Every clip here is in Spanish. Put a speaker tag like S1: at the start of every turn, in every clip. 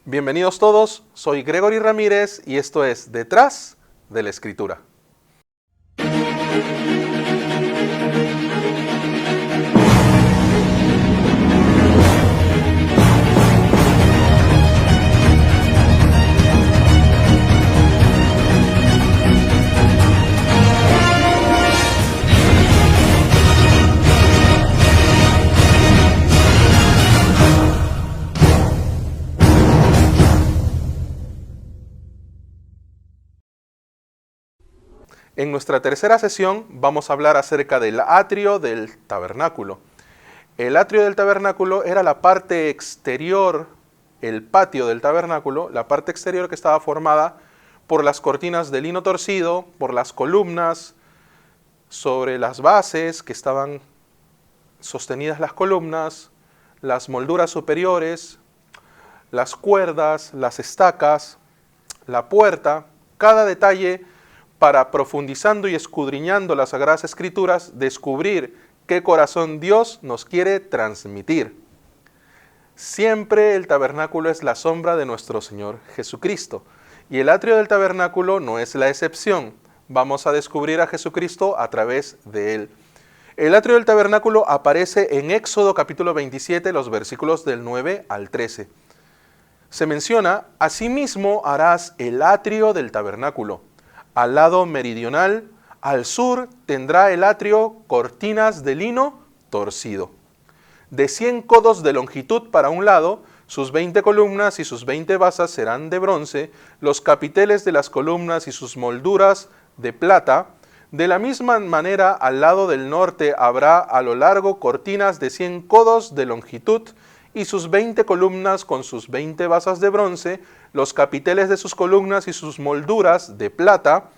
S1: Bienvenidos todos, soy Gregory Ramírez y esto es Detrás de la Escritura. En nuestra tercera sesión vamos a hablar acerca del atrio del tabernáculo. El atrio del tabernáculo era la parte exterior, el patio del tabernáculo, la parte exterior que estaba formada por las cortinas de lino torcido, por las columnas, sobre las bases que estaban sostenidas las columnas, las molduras superiores, las cuerdas, las estacas, la puerta, cada detalle para, profundizando y escudriñando las Sagradas Escrituras, descubrir qué corazón Dios nos quiere transmitir. Siempre el tabernáculo es la sombra de nuestro Señor Jesucristo, y el atrio del tabernáculo no es la excepción. Vamos a descubrir a Jesucristo a través de él. El atrio del tabernáculo aparece en Éxodo capítulo 27, los versículos del 9 al 13. Se menciona: asimismo harás el atrio del tabernáculo. Al lado meridional, al sur, tendrá el atrio cortinas de lino torcido, de 100 codos de longitud para un lado. Sus 20 columnas y sus 20 basas serán de bronce, los capiteles de las columnas y sus molduras de plata. De la misma manera, al lado del norte habrá a lo largo cortinas de 100 codos de longitud y sus 20 columnas con sus 20 basas de bronce, los capiteles de sus columnas y sus molduras de plata.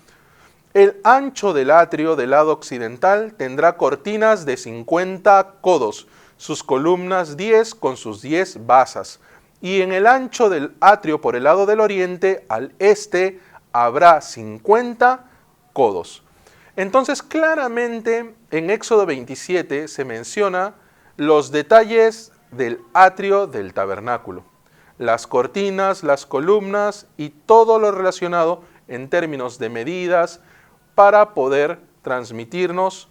S1: El ancho del atrio del lado occidental tendrá cortinas de 50 codos, sus columnas 10 con sus 10 basas. Y en el ancho del atrio por el lado del oriente, al este, habrá 50 codos. Entonces, claramente, en Éxodo 27 se menciona los detalles del atrio del tabernáculo, las cortinas, las columnas y todo lo relacionado en términos de medidas para poder transmitirnos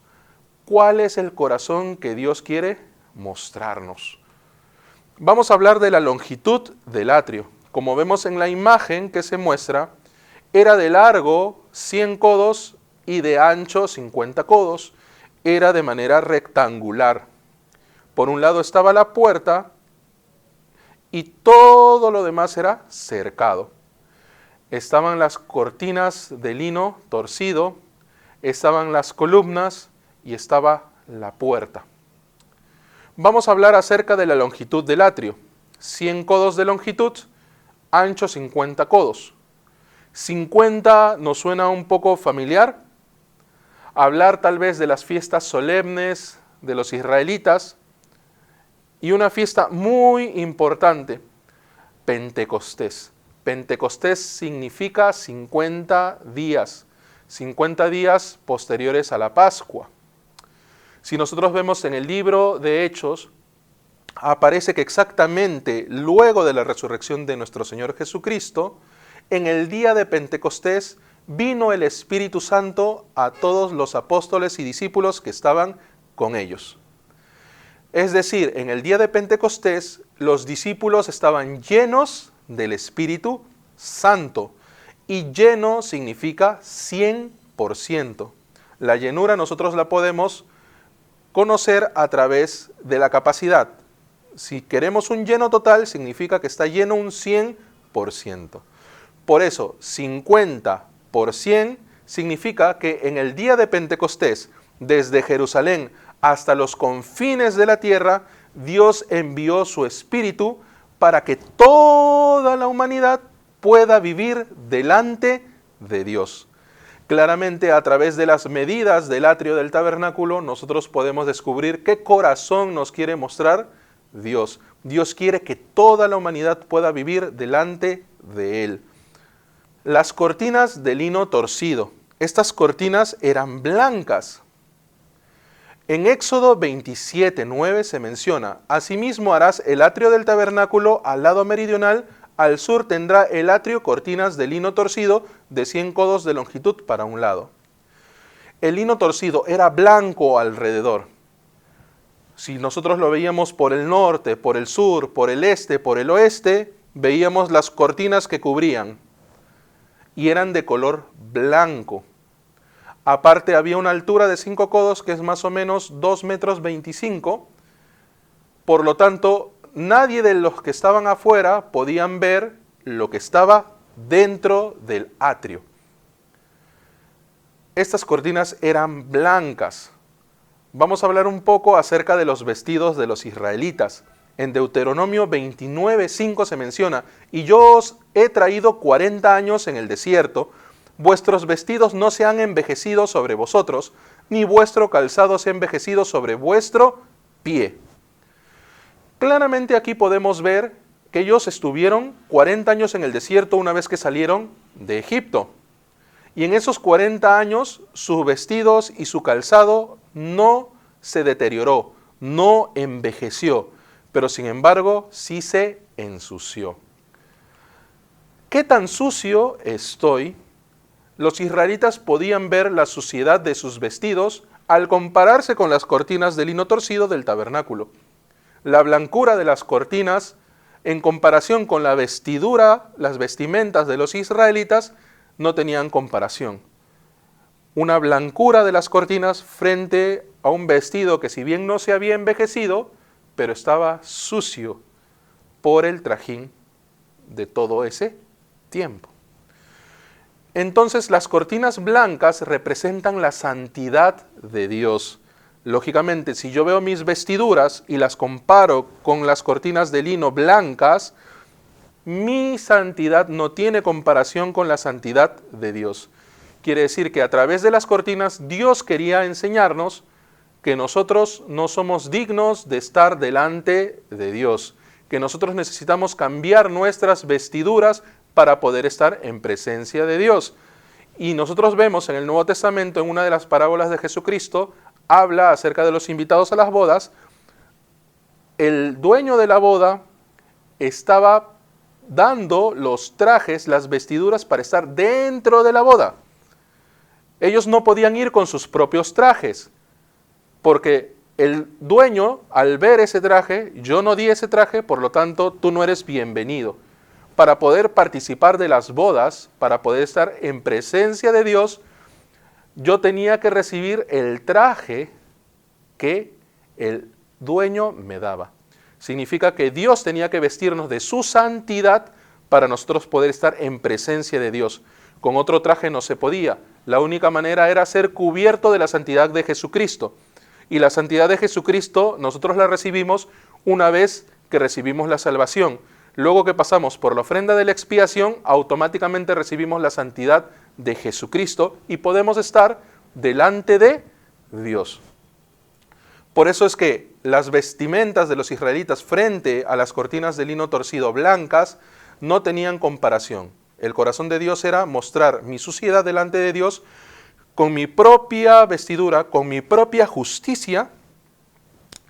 S1: cuál es el corazón que Dios quiere mostrarnos. Vamos a hablar de la longitud del atrio. Como vemos en la imagen que se muestra, era de largo 100 codos y de ancho 50 codos. Era de manera rectangular. Por un lado estaba la puerta y todo lo demás era cercado. Estaban las cortinas de lino torcido, estaban las columnas y estaba la puerta. Vamos a hablar acerca de la longitud del atrio. 100 codos de longitud, ancho 50 codos. 50 nos suena un poco familiar. Hablar tal vez de las fiestas solemnes de los israelitas. Y una fiesta muy importante, Pentecostés. Pentecostés significa 50 días posteriores a la Pascua. Si nosotros vemos en el libro de Hechos, aparece que exactamente luego de la resurrección de nuestro Señor Jesucristo, en el día de Pentecostés vino el Espíritu Santo a todos los apóstoles y discípulos que estaban con ellos. Es decir, en el día de Pentecostés, los discípulos estaban llenos del Espíritu Santo. Y lleno significa 100%. La llenura nosotros la podemos conocer a través de la capacidad. Si queremos un lleno total, significa que está lleno un 100%. Por eso, 50 por 100 significa que en el día de Pentecostés, desde Jerusalén hasta los confines de la tierra, Dios envió su Espíritu para que toda la humanidad pueda vivir delante de Dios. Claramente, a través de las medidas del atrio del tabernáculo, nosotros podemos descubrir qué corazón nos quiere mostrar Dios. Dios quiere que toda la humanidad pueda vivir delante de Él. Las cortinas de lino torcido. Estas cortinas eran blancas. En Éxodo 27:9 se menciona: asimismo harás el atrio del tabernáculo al lado meridional, al sur tendrá el atrio cortinas de lino torcido de 100 codos de longitud para un lado. El lino torcido era blanco alrededor. Si nosotros lo veíamos por el norte, por el sur, por el este, por el oeste, veíamos las cortinas que cubrían y eran de color blanco. Aparte había una altura de 5 codos que es más o menos 2,25 metros. Por lo tanto, nadie de los que estaban afuera podían ver lo que estaba dentro del atrio. Estas cortinas eran blancas. Vamos a hablar un poco acerca de los vestidos de los israelitas. En Deuteronomio 29:5 se menciona: y yo os he traído 40 años en el desierto, vuestros vestidos no se han envejecido sobre vosotros, ni vuestro calzado se ha envejecido sobre vuestro pie. Claramente aquí podemos ver que ellos estuvieron 40 años en el desierto una vez que salieron de Egipto. Y en esos 40 años sus vestidos y su calzado no se deterioró, no envejeció, pero sin embargo sí se ensució. ¿Qué tan sucio estoy? Los israelitas podían ver la suciedad de sus vestidos al compararse con las cortinas de lino torcido del tabernáculo. La blancura de las cortinas en comparación con la vestidura, las vestimentas de los israelitas, no tenían comparación. Una blancura de las cortinas frente a un vestido que si bien no se había envejecido, pero estaba sucio por el trajín de todo ese tiempo. Entonces las cortinas blancas representan la santidad de Dios. Lógicamente, si yo veo mis vestiduras y las comparo con las cortinas de lino blancas, mi santidad no tiene comparación con la santidad de Dios. Quiere decir que a través de las cortinas Dios quería enseñarnos que nosotros no somos dignos de estar delante de Dios, que nosotros necesitamos cambiar nuestras vestiduras para poder estar en presencia de Dios. Y nosotros vemos en el Nuevo Testamento, en una de las parábolas de Jesucristo, habla acerca de los invitados a las bodas. El dueño de la boda estaba dando los trajes, las vestiduras para estar dentro de la boda. Ellos no podían ir con sus propios trajes, porque el dueño, al ver ese traje, yo no di ese traje, por lo tanto, tú no eres bienvenido. Para poder participar de las bodas, para poder estar en presencia de Dios, yo tenía que recibir el traje que el dueño me daba. Significa que Dios tenía que vestirnos de su santidad para nosotros poder estar en presencia de Dios. Con otro traje no se podía. La única manera era ser cubierto de la santidad de Jesucristo. Y la santidad de Jesucristo nosotros la recibimos una vez que recibimos la salvación. Luego que pasamos por la ofrenda de la expiación, automáticamente recibimos la santidad de Jesucristo y podemos estar delante de Dios. Por eso es que las vestimentas de los israelitas frente a las cortinas de lino torcido blancas no tenían comparación. El corazón de Dios era mostrar mi suciedad delante de Dios con mi propia vestidura, con mi propia justicia.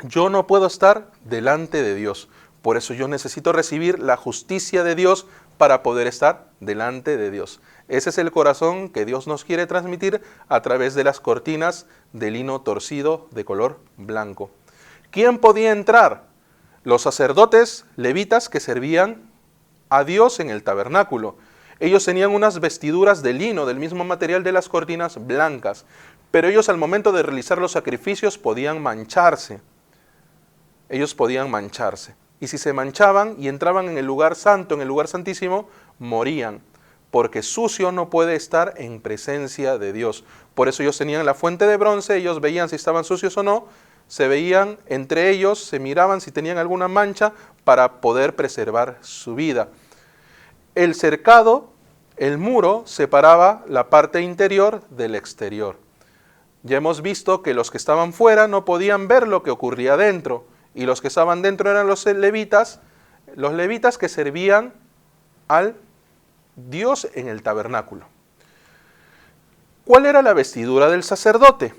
S1: Yo no puedo estar delante de Dios. Por eso yo necesito recibir la justicia de Dios para poder estar delante de Dios. Ese es el corazón que Dios nos quiere transmitir a través de las cortinas de lino torcido de color blanco. ¿Quién podía entrar? Los sacerdotes levitas que servían a Dios en el tabernáculo. Ellos tenían unas vestiduras de lino del mismo material de las cortinas blancas, pero ellos al momento de realizar los sacrificios podían mancharse. Ellos podían mancharse. Y si se manchaban y entraban en el lugar santo, en el lugar santísimo, morían. Porque sucio no puede estar en presencia de Dios. Por eso ellos tenían la fuente de bronce, ellos veían si estaban sucios o no, se veían entre ellos, se miraban si tenían alguna mancha para poder preservar su vida. El cercado, el muro, separaba la parte interior del exterior. Ya hemos visto que los que estaban fuera no podían ver lo que ocurría dentro. Y los que estaban dentro eran los levitas que servían al Dios en el tabernáculo. ¿Cuál era la vestidura del sacerdote?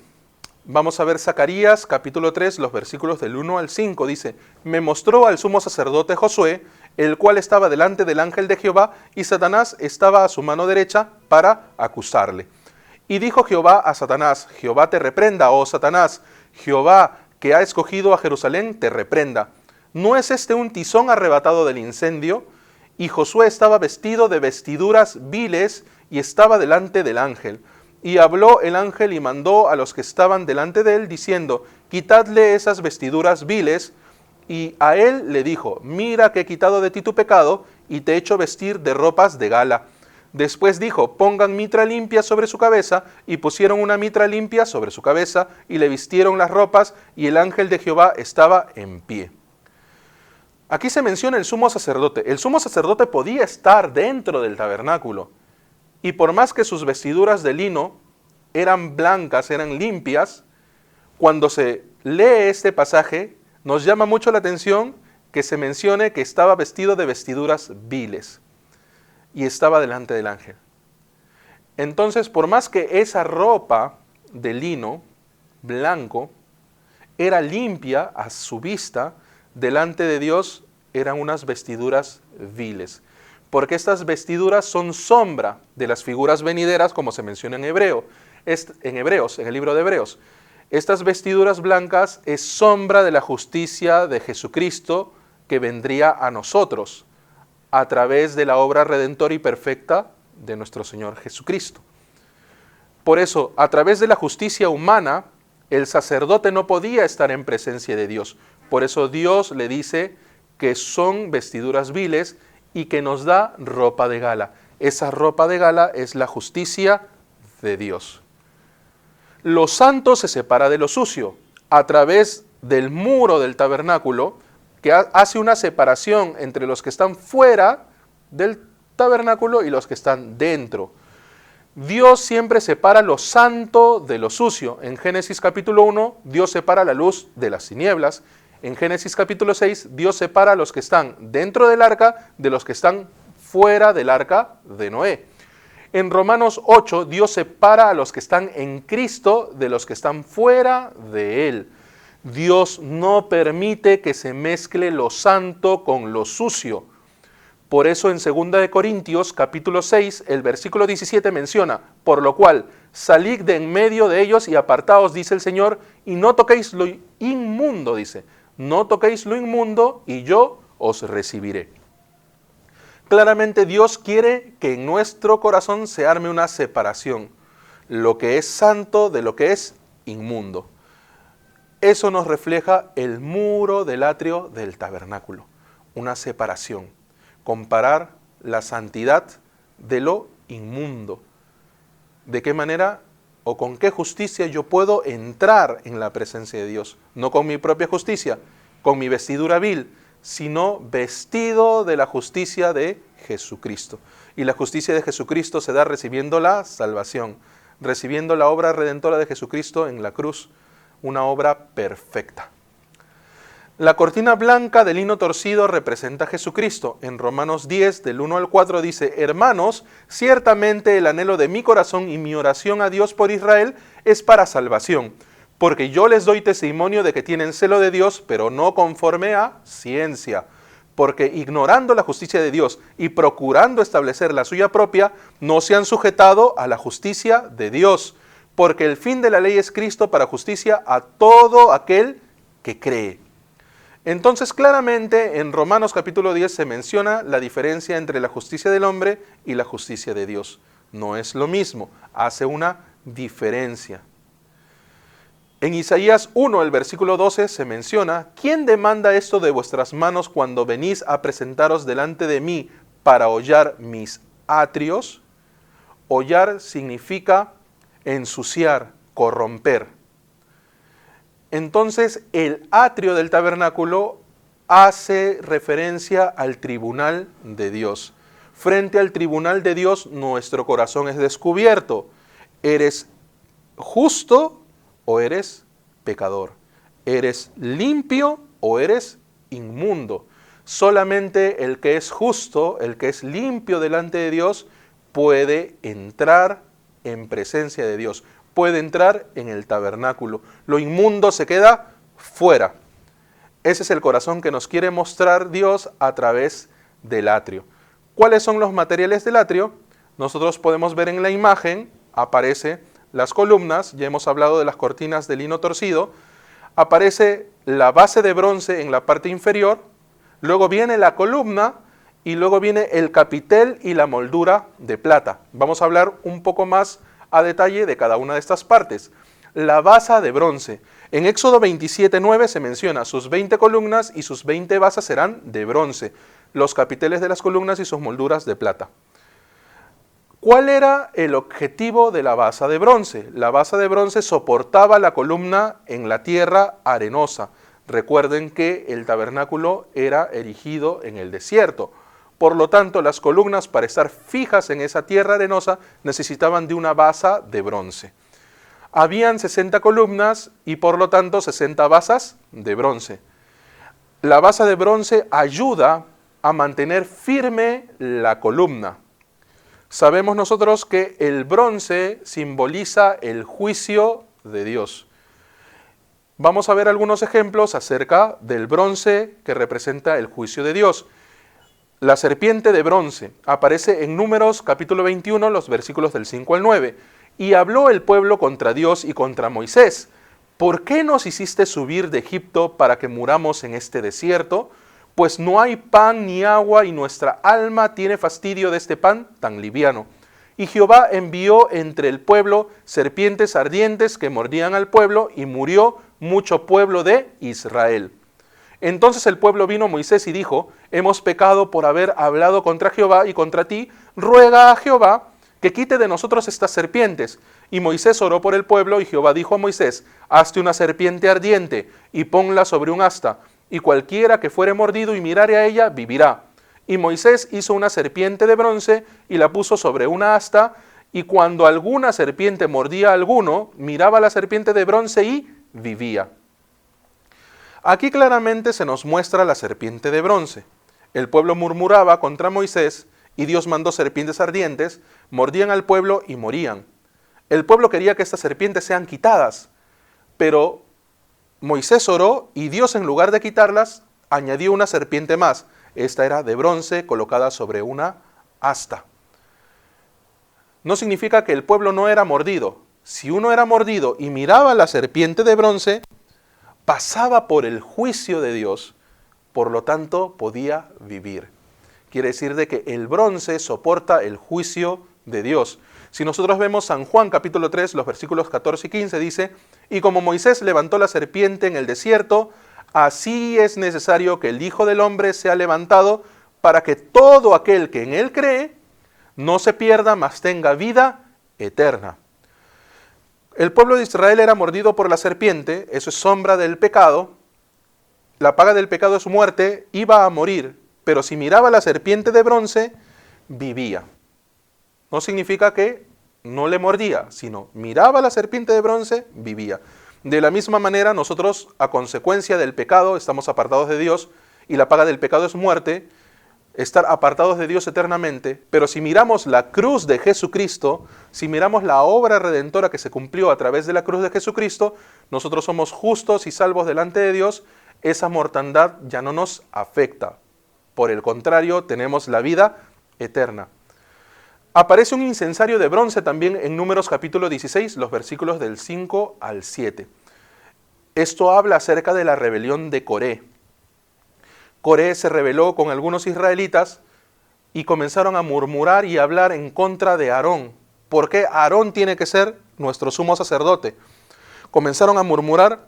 S1: Vamos a ver Zacarías capítulo 3, los versículos del 1 al 5. Dice, me mostró al sumo sacerdote Josué, el cual estaba delante del ángel de Jehová, y Satanás estaba a su mano derecha para acusarle. Y dijo Jehová a Satanás, Jehová te reprenda, oh Satanás, Jehová que ha escogido a Jerusalén te reprenda. ¿No es este un tizón arrebatado del incendio? Y Josué estaba vestido de vestiduras viles y estaba delante del ángel. Y habló el ángel y mandó a los que estaban delante de él, diciendo, quitadle esas vestiduras viles. Y a él le dijo, mira que he quitado de ti tu pecado, y te he hecho vestir de ropas de gala. Después dijo, pongan mitra limpia sobre su cabeza, y pusieron una mitra limpia sobre su cabeza, y le vistieron las ropas, y el ángel de Jehová estaba en pie. Aquí se menciona el sumo sacerdote. El sumo sacerdote podía estar dentro del tabernáculo, y por más que sus vestiduras de lino eran blancas, eran limpias, cuando se lee este pasaje, nos llama mucho la atención que se mencione que estaba vestido de vestiduras viles y estaba delante del ángel. Entonces, por más que esa ropa de lino blanco era limpia a su vista, delante de Dios eran unas vestiduras viles. Porque estas vestiduras son sombra de las figuras venideras, como se menciona en Hebreos, en el libro de Hebreos. Estas vestiduras blancas es sombra de la justicia de Jesucristo que vendría a nosotros a través de la obra redentora y perfecta de nuestro Señor Jesucristo. Por eso, a través de la justicia humana, el sacerdote no podía estar en presencia de Dios. Por eso Dios le dice que son vestiduras viles y que nos da ropa de gala. Esa ropa de gala es la justicia de Dios. Lo santo se separa de lo sucio a través del muro del tabernáculo, que hace una separación entre los que están fuera del tabernáculo y los que están dentro. Dios siempre separa lo santo de lo sucio. En Génesis capítulo 1, Dios separa la luz de las tinieblas. En Génesis capítulo 6, Dios separa a los que están dentro del arca de los que están fuera del arca de Noé. En Romanos 8, Dios separa a los que están en Cristo de los que están fuera de Él. Dios no permite que se mezcle lo santo con lo sucio. Por eso en 2 Corintios capítulo 6, el versículo 17 menciona, por lo cual, salid de en medio de ellos y apartaos, dice el Señor, y no toquéis lo inmundo, dice. No toquéis lo inmundo y yo os recibiré. Claramente Dios quiere que en nuestro corazón se arme una separación, lo que es santo de lo que es inmundo. Eso nos refleja el muro del atrio del tabernáculo, una separación, comparar la santidad de lo inmundo. ¿De qué manera o con qué justicia yo puedo entrar en la presencia de Dios? No con mi propia justicia, con mi vestidura vil, sino vestido de la justicia de Jesucristo. Y la justicia de Jesucristo se da recibiendo la salvación, recibiendo la obra redentora de Jesucristo en la cruz, una obra perfecta. La cortina blanca de lino torcido representa a Jesucristo. En Romanos 10, del 1 al 4 dice, hermanos, ciertamente el anhelo de mi corazón y mi oración a Dios por Israel es para salvación, porque yo les doy testimonio de que tienen celo de Dios, pero no conforme a ciencia, porque ignorando la justicia de Dios y procurando establecer la suya propia, no se han sujetado a la justicia de Dios, porque el fin de la ley es Cristo para justicia a todo aquel que cree. Entonces claramente en Romanos capítulo 10 se menciona la diferencia entre la justicia del hombre y la justicia de Dios. No es lo mismo, hace una diferencia. En Isaías 1, el versículo 12 se menciona, ¿quién demanda esto de vuestras manos cuando venís a presentaros delante de mí para hollar mis atrios? Hollar significa ensuciar, corromper. Entonces el atrio del tabernáculo hace referencia al tribunal de Dios. Frente al tribunal de Dios nuestro corazón es descubierto. ¿Eres justo o eres pecador? ¿Eres limpio o eres inmundo? Solamente el que es justo, el que es limpio delante de Dios, puede entrar en presencia de Dios, puede entrar en el tabernáculo. Lo inmundo se queda fuera. Ese es el corazón que nos quiere mostrar Dios a través del atrio. ¿Cuáles son los materiales del atrio? Nosotros podemos ver en la imagen, aparece las columnas, ya hemos hablado de las cortinas de lino torcido, aparece la base de bronce en la parte inferior, luego viene la columna y luego viene el capitel y la moldura de plata. Vamos a hablar un poco más a detalle de cada una de estas partes. La base de bronce. En Éxodo 27:9 se menciona sus 20 columnas y sus 20 basas serán de bronce, los capiteles de las columnas y sus molduras de plata. ¿Cuál era el objetivo de la base de bronce? La base de bronce soportaba la columna en la tierra arenosa. Recuerden que el tabernáculo era erigido en el desierto. Por lo tanto, las columnas, para estar fijas en esa tierra arenosa, necesitaban de una base de bronce. Habían 60 columnas y por lo tanto 60 basas de bronce. La base de bronce ayuda a mantener firme la columna. Sabemos nosotros que el bronce simboliza el juicio de Dios. Vamos a ver algunos ejemplos acerca del bronce que representa el juicio de Dios. La serpiente de bronce aparece en Números capítulo 21, los versículos del 5 al 9. Y habló el pueblo contra Dios y contra Moisés. ¿Por qué nos hiciste subir de Egipto para que muramos en este desierto? Pues no hay pan ni agua y nuestra alma tiene fastidio de este pan tan liviano. Y Jehová envió entre el pueblo serpientes ardientes que mordían al pueblo y murió mucho pueblo de Israel. Entonces el pueblo vino a Moisés y dijo, hemos pecado por haber hablado contra Jehová y contra ti, ruega a Jehová que quite de nosotros estas serpientes. Y Moisés oró por el pueblo y Jehová dijo a Moisés, hazte una serpiente ardiente y ponla sobre un asta, y cualquiera que fuere mordido y mirare a ella, vivirá. Y Moisés hizo una serpiente de bronce y la puso sobre una asta, y cuando alguna serpiente mordía a alguno, miraba la serpiente de bronce y vivía. Aquí claramente se nos muestra la serpiente de bronce. El pueblo murmuraba contra Moisés, y Dios mandó serpientes ardientes, mordían al pueblo y morían. El pueblo quería que estas serpientes sean quitadas, pero Moisés oró y Dios, en lugar de quitarlas, añadió una serpiente más. Esta era de bronce colocada sobre una asta. No significa que el pueblo no era mordido. Si uno era mordido y miraba la serpiente de bronce, pasaba por el juicio de Dios, por lo tanto podía vivir. Quiere decir de que el bronce soporta el juicio de Dios. Si nosotros vemos San Juan capítulo 3, los versículos 14 y 15, dice, y como Moisés levantó la serpiente en el desierto, así es necesario que el Hijo del Hombre sea levantado para que todo aquel que en él cree no se pierda, mas tenga vida eterna. El pueblo de Israel era mordido por la serpiente, eso es sombra del pecado. La paga del pecado es muerte, iba a morir, pero si miraba la serpiente de bronce, vivía. No significa que no le mordía, sino miraba la serpiente de bronce, vivía. De la misma manera, nosotros, a consecuencia del pecado, estamos apartados de Dios, y la paga del pecado es muerte, estar apartados de Dios eternamente, pero si miramos la cruz de Jesucristo, si miramos la obra redentora que se cumplió a través de la cruz de Jesucristo, nosotros somos justos y salvos delante de Dios, esa mortandad ya no nos afecta. Por el contrario, tenemos la vida eterna. Aparece un incensario de bronce también en Números capítulo 16, los versículos del 5 al 7. Esto habla acerca de la rebelión de Coré. Coré se rebeló con algunos israelitas y comenzaron a murmurar y a hablar en contra de Aarón. ¿Por qué Aarón tiene que ser nuestro sumo sacerdote? Comenzaron a murmurar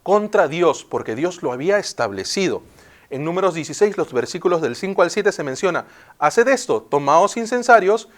S1: contra Dios, porque Dios lo había establecido. En Números 16, los versículos del 5 al 7 se menciona, haced esto, tomaos incensarios,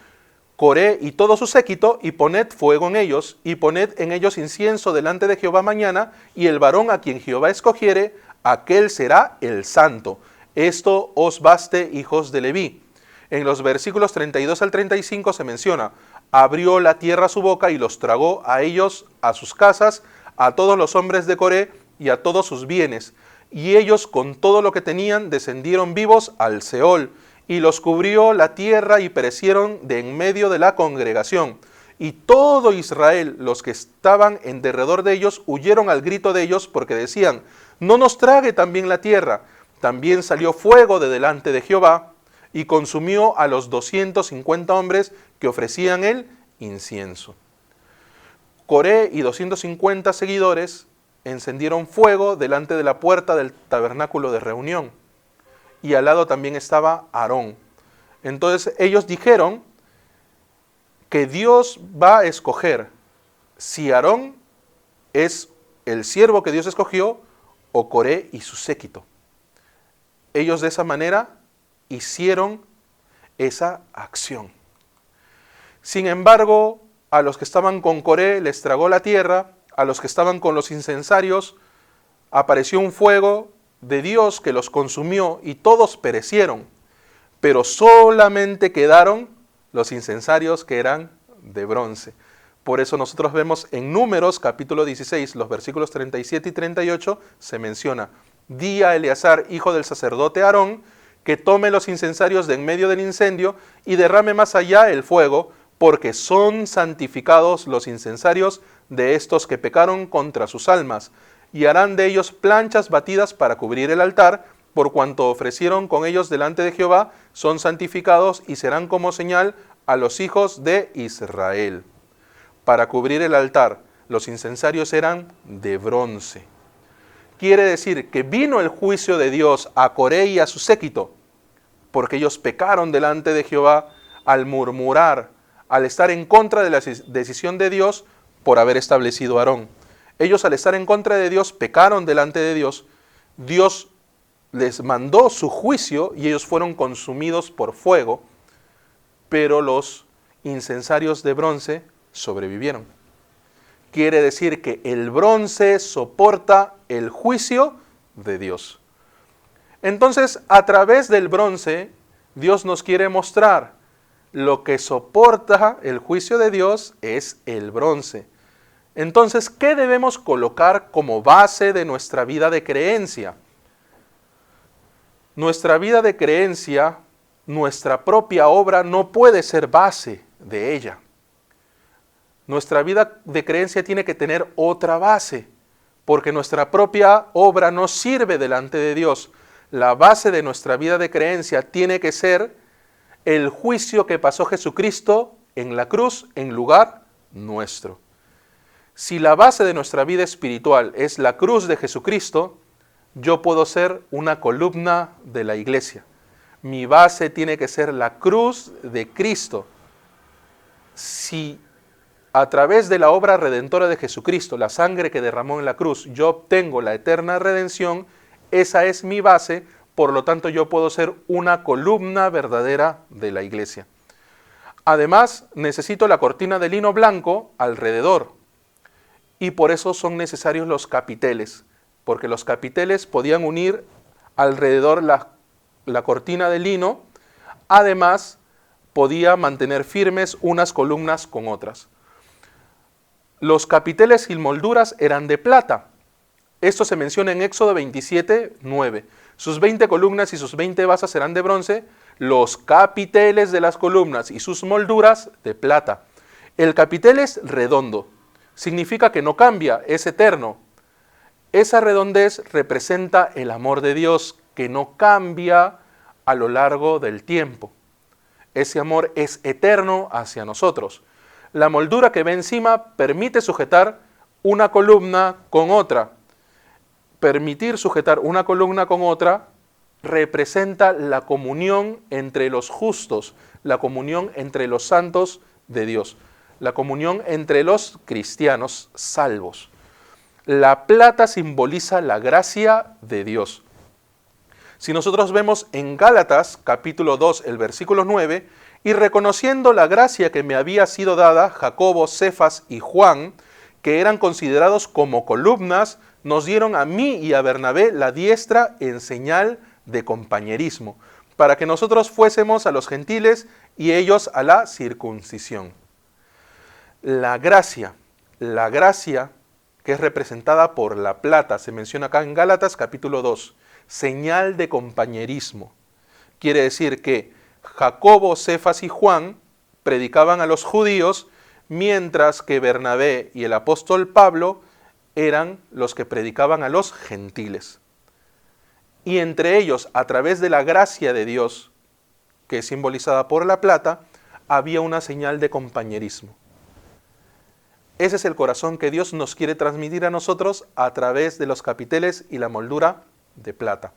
S1: Coré y todo su séquito, y poned fuego en ellos, y poned en ellos incienso delante de Jehová mañana, y el varón a quien Jehová escogiere, aquel será el santo. Esto os baste, hijos de Leví. En los versículos 32 al 35 se menciona, abrió la tierra su boca y los tragó a ellos, a sus casas, a todos los hombres de Coré y a todos sus bienes. Y ellos con todo lo que tenían descendieron vivos al Seol, y los cubrió la tierra y perecieron de en medio de la congregación. y todo Israel, los que estaban en derredor de ellos, huyeron al grito de ellos porque decían, no nos trague también la tierra. También salió fuego de delante de Jehová y consumió a los 250 hombres que ofrecían el incienso. Coré y 250 seguidores encendieron fuego delante de la puerta del tabernáculo de reunión, y al lado también estaba Aarón. Entonces ellos dijeron que Dios va a escoger si Aarón es el siervo que Dios escogió o Coré y su séquito. Ellos de esa manera hicieron esa acción. Sin embargo, a los que estaban con Coré les tragó la tierra, a los que estaban con los incensarios apareció un fuego de Dios que los consumió y todos perecieron, pero solamente quedaron los incensarios que eran de bronce. Por eso nosotros vemos en Números capítulo 16, los versículos 37 y 38, se menciona, di a Eleazar, hijo del sacerdote Aarón, que tome los incensarios de en medio del incendio y derrame más allá el fuego, porque son santificados los incensarios de estos que pecaron contra sus almas, y harán de ellos planchas batidas para cubrir el altar, por cuanto ofrecieron con ellos delante de Jehová, son santificados y serán como señal a los hijos de Israel. Para cubrir el altar, los incensarios eran de bronce. Quiere decir que vino el juicio de Dios a Coré y a su séquito, porque ellos pecaron delante de Jehová al murmurar, al estar en contra de la decisión de Dios por haber establecido a Aarón. Ellos al estar en contra de Dios pecaron delante de Dios, Dios les mandó su juicio y ellos fueron consumidos por fuego, pero los incensarios de bronce sobrevivieron. Quiere decir que el bronce soporta el juicio de Dios. Entonces, a través del bronce, Dios nos quiere mostrar lo que soporta el juicio de Dios es el bronce. Entonces, ¿qué debemos colocar como base de nuestra vida de creencia? Nuestra vida de creencia, nuestra propia obra no puede ser base de ella. Nuestra vida de creencia tiene que tener otra base, porque nuestra propia obra no sirve delante de Dios. La base de nuestra vida de creencia tiene que ser el juicio que pasó Jesucristo en la cruz en lugar nuestro. Si la base de nuestra vida espiritual es la cruz de Jesucristo, yo puedo ser una columna de la iglesia. Mi base tiene que ser la cruz de Cristo. Si a través de la obra redentora de Jesucristo, la sangre que derramó en la cruz, yo obtengo la eterna redención, esa es mi base, por lo tanto yo puedo ser una columna verdadera de la iglesia. Además, necesito la cortina de lino blanco alrededor, y por eso son necesarios los capiteles, porque los capiteles podían unir alrededor la cortina de lino, además podía mantener firmes unas columnas con otras. Los capiteles y molduras eran de plata. Esto se menciona en Éxodo 27, 9. Sus 20 columnas y sus 20 basas serán de bronce, los capiteles de las columnas y sus molduras de plata. El capitel es redondo, significa que no cambia, es eterno. Esa redondez representa el amor de Dios que no cambia a lo largo del tiempo. Ese amor es eterno hacia nosotros. La moldura que ve encima permite sujetar una columna con otra. Permitir sujetar una columna con otra representa la comunión entre los justos, la comunión entre los santos de Dios, la comunión entre los cristianos salvos. La plata simboliza la gracia de Dios. Si nosotros vemos en Gálatas capítulo 2, el versículo 9, y reconociendo la gracia que me había sido dada, Jacobo, Cefas y Juan, que eran considerados como columnas, nos dieron a mí y a Bernabé la diestra en señal de compañerismo, para que nosotros fuésemos a los gentiles y ellos a la circuncisión. La gracia que es representada por la plata, se menciona acá en Gálatas capítulo 2, señal de compañerismo. Quiere decir que Jacobo, Cefas y Juan predicaban a los judíos, mientras que Bernabé y el apóstol Pablo eran los que predicaban a los gentiles. Y entre ellos, a través de la gracia de Dios, que es simbolizada por la plata, había una señal de compañerismo. Ese es el corazón que Dios nos quiere transmitir a nosotros a través de los capiteles y la moldura de plata.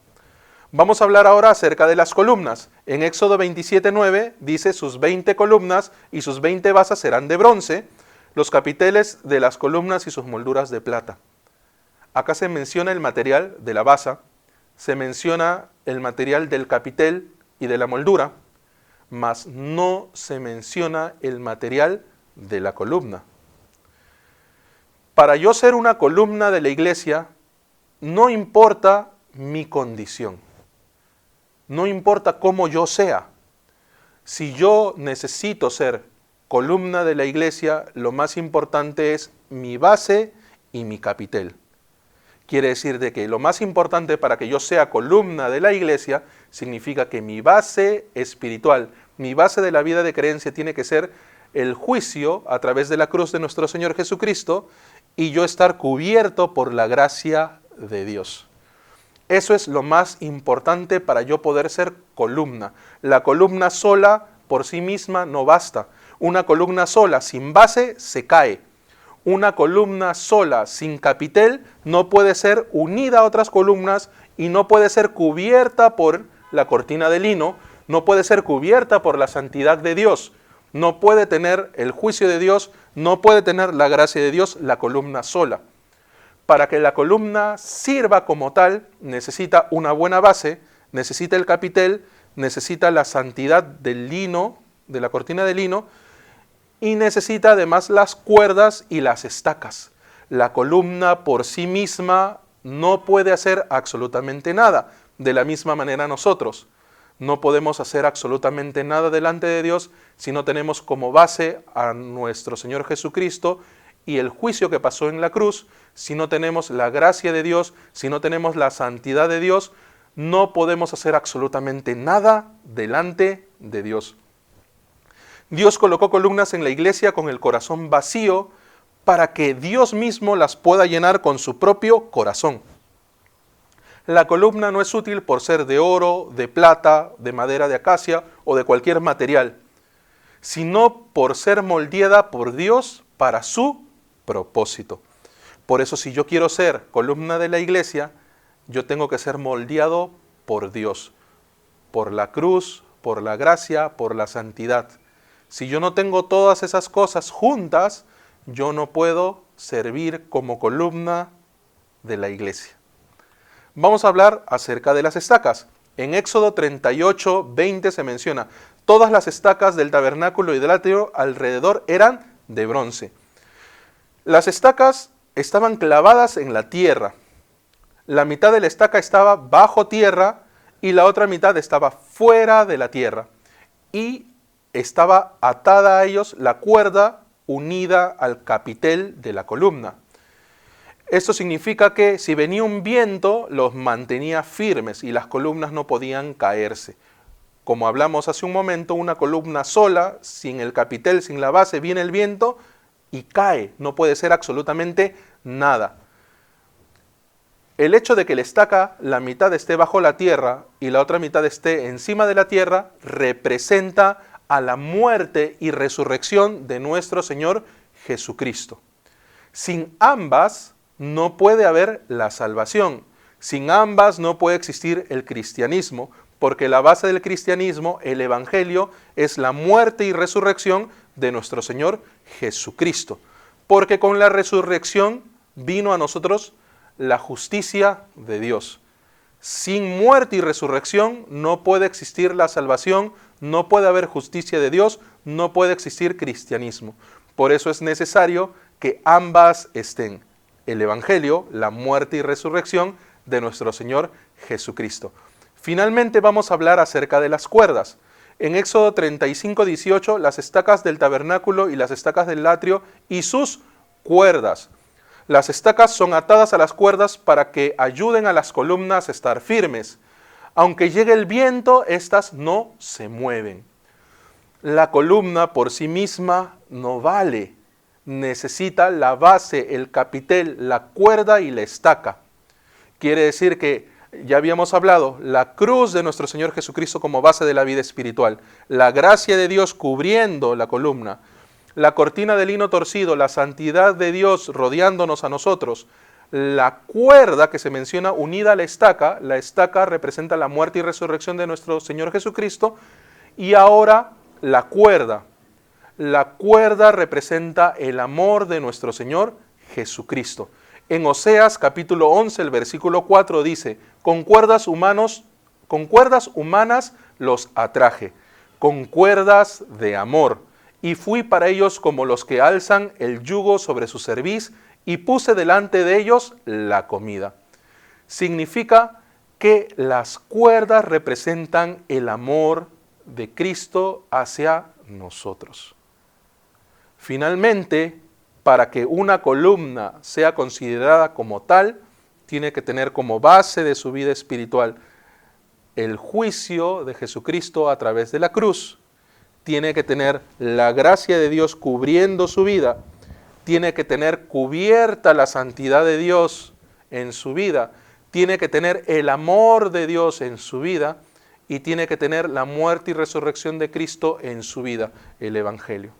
S1: Vamos a hablar ahora acerca de las columnas. En Éxodo 27:9 dice: sus 20 columnas y sus 20 basas serán de bronce, los capiteles de las columnas y sus molduras de plata. Acá se menciona el material de la basa, se menciona el material del capitel y de la moldura, mas no se menciona el material de la columna. Para yo ser una columna de la iglesia, no importa mi condición, no importa cómo yo sea. Si yo necesito ser columna de la iglesia, lo más importante es mi base y mi capitel. Quiere decir de que lo más importante para que yo sea columna de la iglesia significa que mi base espiritual, mi base de la vida de creencia tiene que ser el juicio a través de la cruz de nuestro Señor Jesucristo y yo estar cubierto por la gracia de Dios. Eso es lo más importante para yo poder ser columna. La columna sola por sí misma no basta. Una columna sola sin base se cae. Una columna sola sin capitel no puede ser unida a otras columnas y no puede ser cubierta por la cortina de lino, no puede ser cubierta por la santidad de Dios, no puede tener el juicio de Dios, no puede tener la gracia de Dios la columna sola. Para que la columna sirva como tal, necesita una buena base, necesita el capitel, necesita la santidad del lino, de la cortina de lino, y necesita además las cuerdas y las estacas. La columna por sí misma no puede hacer absolutamente nada. De la misma manera nosotros no podemos hacer absolutamente nada delante de Dios si no tenemos como base a nuestro Señor Jesucristo y el juicio que pasó en la cruz. Si no tenemos la gracia de Dios, si no tenemos la santidad de Dios, no podemos hacer absolutamente nada delante de Dios. Dios colocó columnas en la iglesia con el corazón vacío para que Dios mismo las pueda llenar con su propio corazón. La columna no es útil por ser de oro, de plata, de madera de acacia o de cualquier material, sino por ser moldeada por Dios para su propósito. Por eso, si yo quiero ser columna de la iglesia, yo tengo que ser moldeado por Dios, por la cruz, por la gracia, por la santidad. Si yo no tengo todas esas cosas juntas, yo no puedo servir como columna de la iglesia. Vamos a hablar acerca de las estacas. En Éxodo 38:20 se menciona: todas las estacas del tabernáculo y del atrio alrededor eran de bronce. Las estacas estaban clavadas en la tierra. La mitad de la estaca estaba bajo tierra y la otra mitad estaba fuera de la tierra. Y estaba atada a ellos la cuerda unida al capitel de la columna. Esto significa que si venía un viento, los mantenía firmes y las columnas no podían caerse. Como hablamos hace un momento, una columna sola, sin el capitel, sin la base, viene el viento y cae. No puede ser absolutamente nada. El hecho de que la estaca, la mitad esté bajo la tierra y la otra mitad esté encima de la tierra, representa a la muerte y resurrección de nuestro Señor Jesucristo. Sin ambas no puede haber la salvación. Sin ambas no puede existir el cristianismo, porque la base del cristianismo, el evangelio, es la muerte y resurrección de nuestro Señor Jesucristo. Porque con la resurrección vino a nosotros la justicia de Dios. Sin muerte y resurrección no puede existir la salvación, no puede haber justicia de Dios, no puede existir cristianismo. Por eso es necesario que ambas estén. El evangelio, la muerte y resurrección de nuestro Señor Jesucristo. Finalmente vamos a hablar acerca de las cuerdas. En Éxodo 35:18, las estacas del tabernáculo y las estacas del atrio y sus cuerdas. Las estacas son atadas a las cuerdas para que ayuden a las columnas a estar firmes. Aunque llegue el viento, estas no se mueven. La columna por sí misma no vale. necesita la base, el capitel, la cuerda y la estaca. Quiere decir que, ya habíamos hablado, la cruz de nuestro Señor Jesucristo como base de la vida espiritual, la gracia de Dios cubriendo la columna, la cortina de lino torcido, la santidad de Dios rodeándonos a nosotros, la cuerda que se menciona unida a la estaca representa la muerte y resurrección de nuestro Señor Jesucristo, y ahora la cuerda representa el amor de nuestro Señor Jesucristo. En Oseas capítulo 11, el versículo 4 dice, con cuerdas humanas los atraje, con cuerdas de amor, y fui para ellos como los que alzan el yugo sobre su cerviz, y puse delante de ellos la comida. Significa que las cuerdas representan el amor de Cristo hacia nosotros. Finalmente, para que una columna sea considerada como tal, tiene que tener como base de su vida espiritual el juicio de Jesucristo a través de la cruz, tiene que tener la gracia de Dios cubriendo su vida, tiene que tener cubierta la santidad de Dios en su vida, tiene que tener el amor de Dios en su vida y tiene que tener la muerte y resurrección de Cristo en su vida, el Evangelio.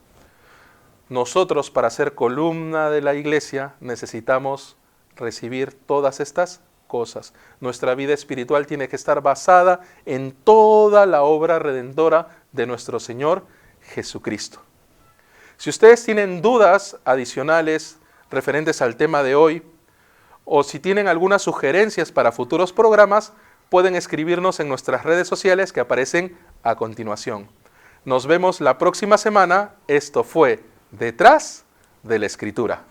S1: Nosotros, para ser columna de la iglesia, necesitamos recibir todas estas cosas. Nuestra vida espiritual tiene que estar basada en toda la obra redentora de nuestro Señor Jesucristo. Si ustedes tienen dudas adicionales referentes al tema de hoy, o si tienen algunas sugerencias para futuros programas, pueden escribirnos en nuestras redes sociales que aparecen a continuación. Nos vemos la próxima semana. Esto fue Detrás de la Escritura.